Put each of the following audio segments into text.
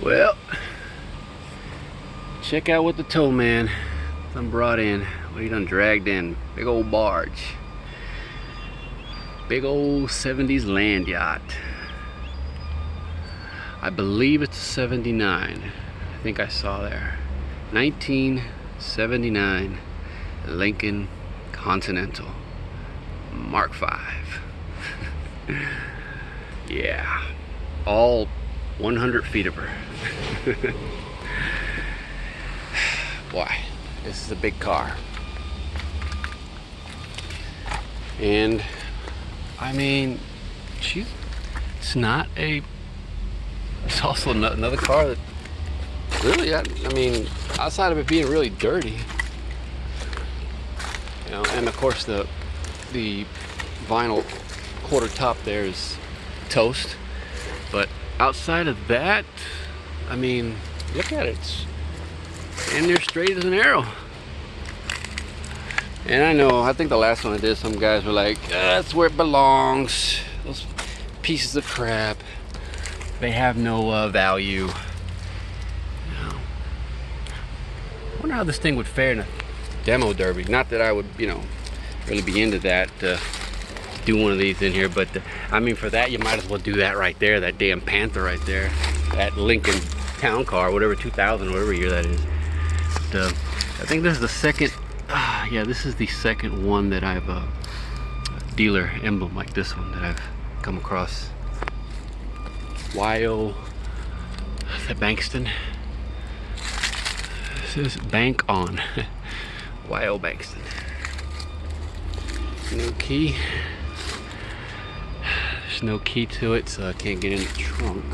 Well, check out what the tow man done brought in. What he done dragged in. Big old barge. Big old 70s land yacht. I believe it's a 79. I think I saw there. 1979 Lincoln Continental Mark V. Yeah. All 100 feet of her. Boy, this is a big car. And I mean, it's also another car that really, I mean, outside of it being really dirty, you know, and of course the vinyl quarter top there is toast, but outside of that, I mean, look at it, it's in there straight as an arrow. And I think the last one I did, some guys were like, that's where it belongs, those pieces of crap, they have no value. I wonder how this thing would fare in a demo derby. Not that I would, really be into that, do one of these in here, but I mean, for that you might as well do that right there, that damn Panther right there, that Lincoln town car, whatever, 2000, whatever year that is. But, I think this is the second, yeah, this is the second one that I've, dealer emblem like this one that I've come across. YO, is that Bankston? This is Bank On. YO Bankston. No key. There's no key to it, so I can't get in the trunk.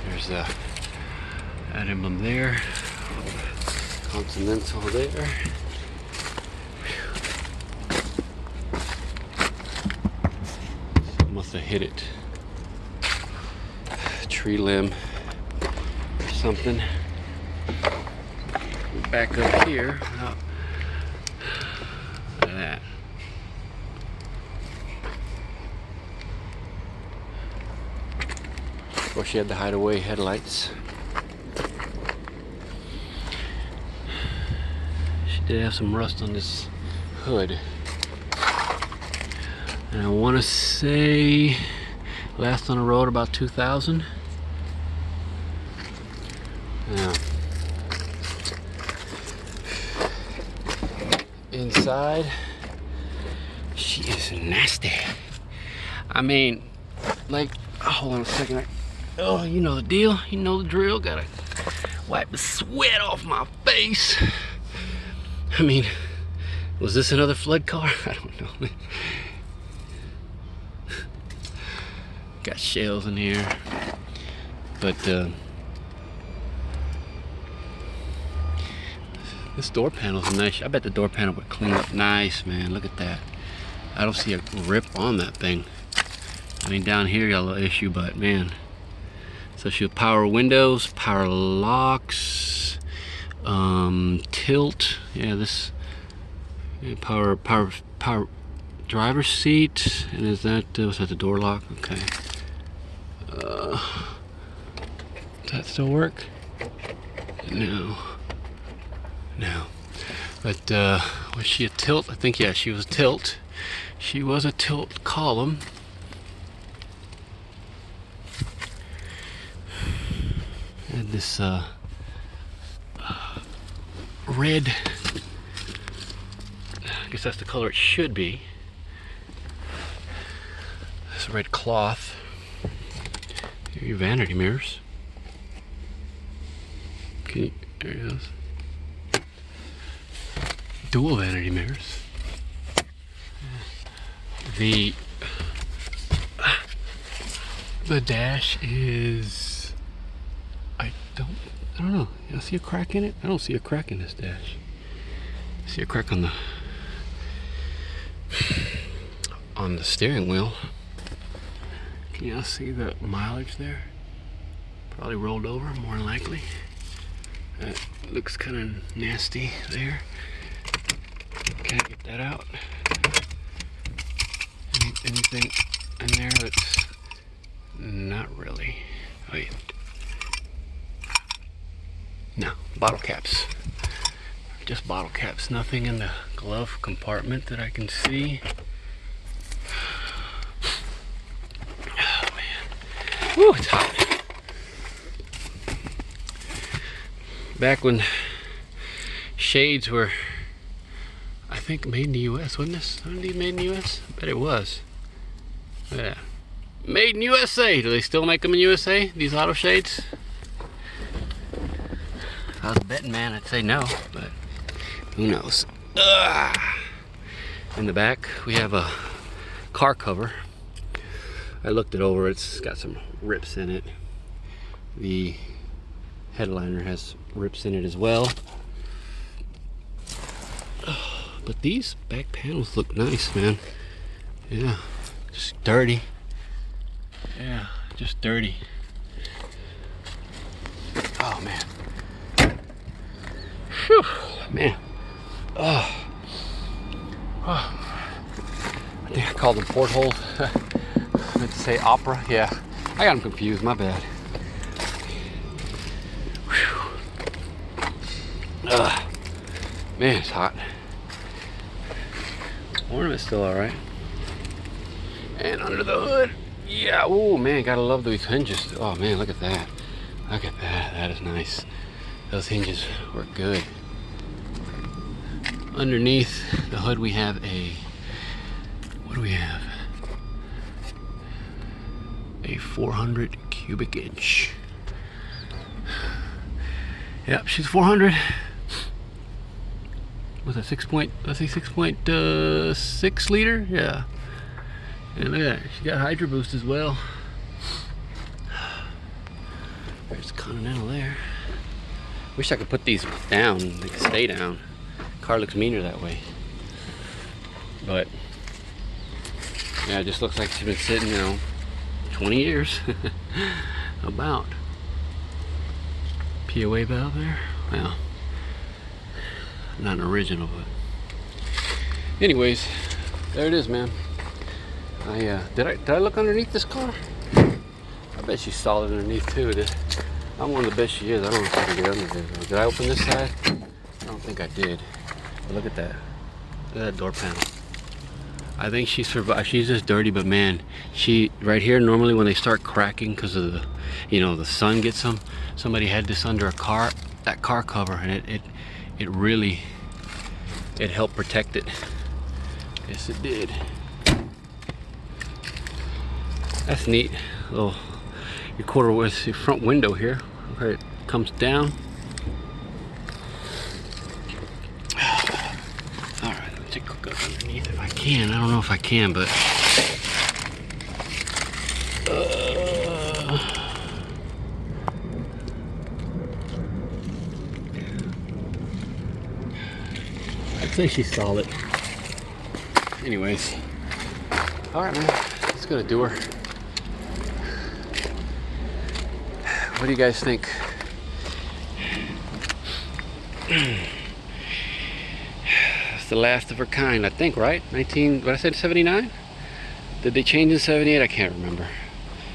There's that emblem there. Continental there. Must have hit it. Tree limb or something. Back up here. Oh. Look at that. Of course, she had the hideaway headlights. She did have some rust on this hood. And I want to say last on the road about 2000. Yeah. Inside, she is nasty. I mean, like, hold on a second. Oh, you know the deal. You know the drill. Gotta wipe the sweat off my face. I mean, was this another flood car? I don't know. Got shells in here, but this door panel's nice. I bet the door panel would clean up nice, man. Look at that. I don't see a rip on that thing. I mean, down here you got a little issue, but man. So she'll power windows, power locks, tilt. Yeah, this power driver's seat. And is that was that the door lock? Okay. Does that still work? No. No. But was she a tilt? I think, yeah, she was a tilt. She was a tilt column. And this red, I guess that's the color it should be. This red cloth. Here are your vanity mirrors. Can you, there it is. Dual vanity mirrors. The dash is, I don't know. You see a crack in it? I don't see a crack in this dash. I see a crack on the steering wheel. Can you see the mileage there? Probably rolled over, more than likely. That looks kind of nasty there. Can't get that out. Anything in there that's not really. Wait. No, bottle caps. Just bottle caps. Nothing in the glove compartment that I can see. Oh man. Woo, it's hot. Back when shades were, I think, made in the US, wasn't this? Wasn't these made in the US? I bet it was. Yeah. Made in USA. Do they still make them in USA, these auto shades? If I was a betting man, I'd say no, but who knows. Ugh. In the back, we have a car cover. I looked it over. It's got some rips in it. The headliner has rips in it as well. But these back panels look nice, man. Yeah, just dirty. Yeah, just dirty. Oh man. Whew, man. Oh. Oh. I think I called them portholes. I meant to say opera. Yeah, I got them confused. My bad. Man, it's hot. Ornament's still alright. And under the hood, yeah, oh man, gotta love these hinges. Oh man, look at that. Look at that, that is nice. Those hinges work good. Underneath the hood we have a, what do we have? A 400 cubic inch. Yep, she's 400. With a 6.6 liter, yeah. And look at that, she got Hydro Boost as well. There's Continental there. Wish I could put these down, they could stay down. Car looks meaner that way. But yeah, it just looks like she's been sitting, you know, 20 years. About. POA valve there. Well, not an original, but anyways, there it is, man. Did I look underneath this car? I bet she's solid underneath too. I'm one of the best she is. I don't know if I can get under there. Did I open this side? I don't think I did. But look at that. Look at that door panel. I think she survived. She's just dirty, but man, she right here. Normally, when they start cracking because of the, you know, the sun gets them. Somebody had this under a car, that car cover, and it really, it helped protect it. Yes, it did. That's neat. Little your quarter was your front window here, where it comes down. All right, let me take a look underneath if I can. I don't know if I can, but I'd say she's solid. Anyways, all right, man, that's gonna do her. What do you guys think? It's the last of her kind, I think, right? 19, what I said, 79? Did they change in 78? I can't remember.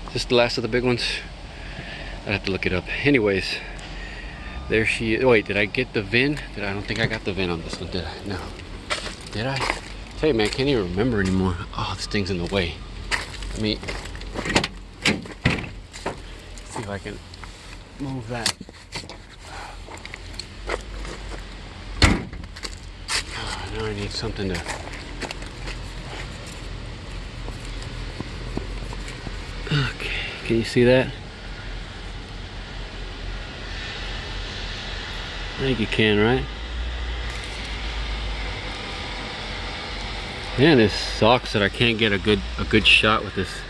Is this the last of the big ones? I'd have to look it up. Anyways, there she is. Oh, wait, did I get the VIN? I don't think I got the VIN on this one, did I? No. Did I? Tell you, man, I can't even remember anymore. Oh, this thing's in the way. Let me see if I can move that. Oh, now I need something to. Okay, can you see that? I think you can, right? Man, this sucks that I can't get a good shot with this.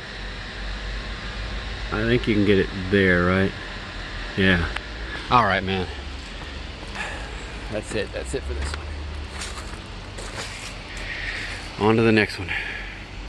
I think you can get it there, right? Yeah. All right, man. That's it. That's it for this one. On to the next one.